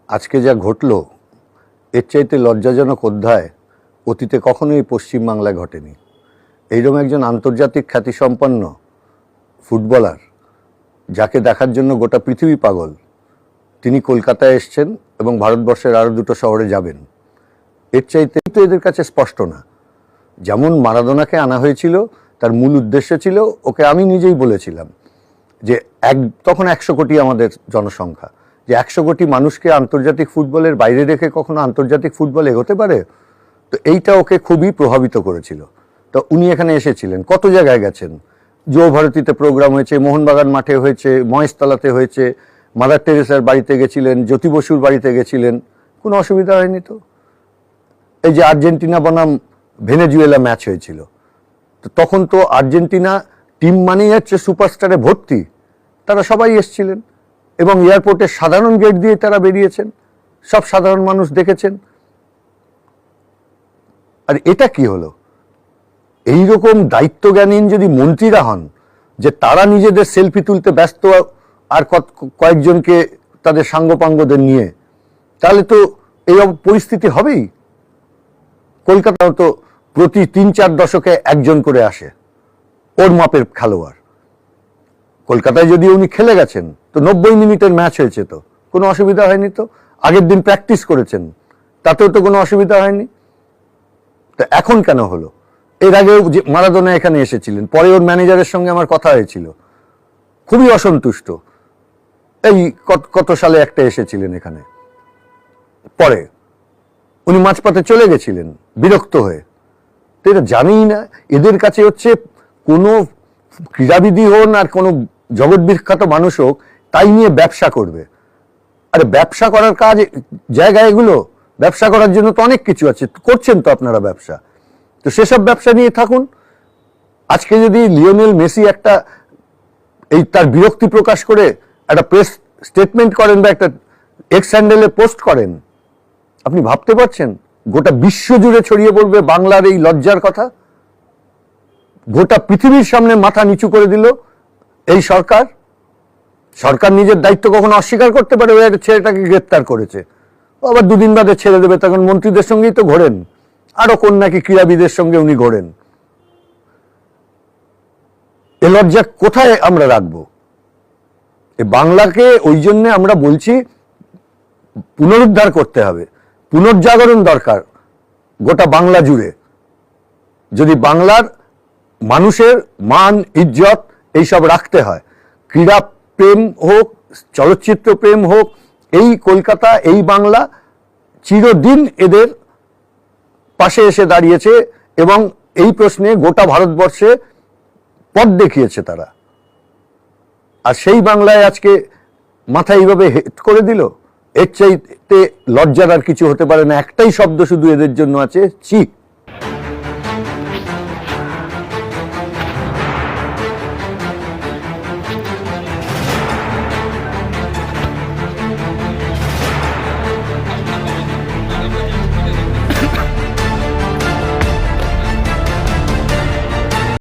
আজকে যা ঘটলো এর চাইতে লজ্জাজনক অধ্যায় অতীতে কখনোই পশ্চিমবাংলায় ঘটেনি। এইরকম একজন আন্তর্জাতিক খ্যাতিসম্পন্ন ফুটবলার, যাকে দেখার জন্য গোটা পৃথিবী পাগল, তিনি কলকাতায় এসছেন এবং ভারতবর্ষের আরও দুটো শহরে যাবেন। এর চাইতে তো এদের কাছে স্পষ্ট না। যেমন মারাদোনাকে আনা হয়েছিল, তার মূল উদ্দেশ্য ছিল, ওকে আমি নিজেই বলেছিলাম যে তখন 100 কোটি আমাদের জনসংখ্যা, যে 100 কোটি মানুষকে আন্তর্জাতিক ফুটবলের বাইরে রেখে কখনো আন্তর্জাতিক ফুটবল এগোতে পারে? তো এইটা ওকে খুবই প্রভাবিত করেছিল। তো উনি এখানে এসেছিলেন, কত জায়গায় গেছেন, যৌভারতীতে প্রোগ্রাম হয়েছে, মোহনবাগান মাঠে হয়েছে, মহেশতলাতে হয়েছে, মাদার টেরেসার বাড়িতে গেছিলেন, জ্যোতি বসুর বাড়িতে গেছিলেন, কোনো অসুবিধা হয়নি তো। এই যে আর্জেন্টিনা বনাম ভেনেজুয়েলা ম্যাচ হয়েছিল, তো তখন তো আর্জেন্টিনা টিম মানেই হচ্ছে সুপারস্টারে ভর্তি, তারা সবাই এসছিলেন এবং এয়ারপোর্টের সাধারণ গেট দিয়ে তারা বেরিয়েছেন, সব সাধারণ মানুষ দেখেছেন। আর এটা কি হলো? এইরকম দায়িত্বজ্ঞানহীন যদি মন্ত্রীরা হন, যে তারা নিজেদের সেলফি তুলতে ব্যস্ত আর কয়েকজনকে তাদের সাঙ্গপাঙ্গদের নিয়ে, তাহলে তো এই পরিস্থিতি হবেই। কলকাতাও তো প্রতি 3-4 দশকে একজন করে আসে ওর মাপের খেলোয়াড়। কলকাতায় যদি উনি খেলে গেছেন, তো 90 মিনিটের ম্যাচ হয়েছে, তো কোনো অসুবিধা হয়নি। তো আগের দিন প্র্যাকটিস করেছেন, তাতেও তো কোনো অসুবিধা হয়নি। তো এখন কেন হলো? এর আগেও যে মারাদোনা এখানে এসেছিলেন, পরে ওর ম্যানেজারের সঙ্গে আমার কথা হয়েছিল, খুবই অসন্তুষ্ট। এই কত সালে একটা এসেছিলেন এখানে, পরে উনি মাঝপথে চলে গেছিলেন বিরক্ত হয়ে। তো এটা জানেই না এদের কাছে হচ্ছে কোনো ক্রীড়াবিদই হন আর কোনো জগৎ বিখ্যাত মানুষ হোক, তাই নিয়ে ব্যবসা করবে। আরে ব্যবসা করার কাজ জায়গা এগুলো, ব্যবসা করার জন্য তো অনেক কিছু আছে, করছেন তো আপনারা ব্যবসা, তো সেসব ব্যবসা নিয়ে থাকুন। আজকে যদি লিওনেল মেসি একটা তার বিরক্তি প্রকাশ করে একটা প্রেস স্টেটমেন্ট করেন বা একটা এক্স হ্যান্ডেলে পোস্ট করেন, আপনি ভাবতে পারছেন গোটা বিশ্ব জুড়ে ছড়িয়ে পড়বে বাংলার এই লজ্জার কথা? গোটা পৃথিবীর সামনে মাথা নিচু করে দিল এই সরকার। সরকার নিজের দায়িত্ব কখনো অস্বীকার করতে পারে? ওই একটা ছেলেটাকে গ্রেপ্তার করেছে, আবার দুদিন বাদে ছেড়ে দেবে, তখন মন্ত্রীদের সঙ্গেই তো ঘোরেন, আরো কোন নাকি ক্রীড়াবিদের সঙ্গে উনি ঘোরেন। এ লজ্জা কোথায় আমরা রাখবো? এ বাংলাকে ওই জন্য আমরা বলছি পুনরুদ্ধার করতে হবে, পুনর্জাগরণ দরকার গোটা বাংলা জুড়ে। যদি বাংলার মানুষের মান ইজ্জত এইসব রাখতে হয়, ক্রীড়া প্রেম হোক, চলচ্চিত্র প্রেম হোক, এই কলকাতা, এই বাংলা চিরদিন এদের পাশে এসে দাঁড়িয়েছে এবং এই প্রশ্নে গোটা ভারতবর্ষে পথ দেখিয়েছে তারা। আর সেই বাংলায় আজকে মাথা এইভাবে হেট করে দিল। এর চাইতে লজ্জার আর কিছু হতে পারে না। একটাই শব্দ শুধু এদের জন্য আছে, ছি।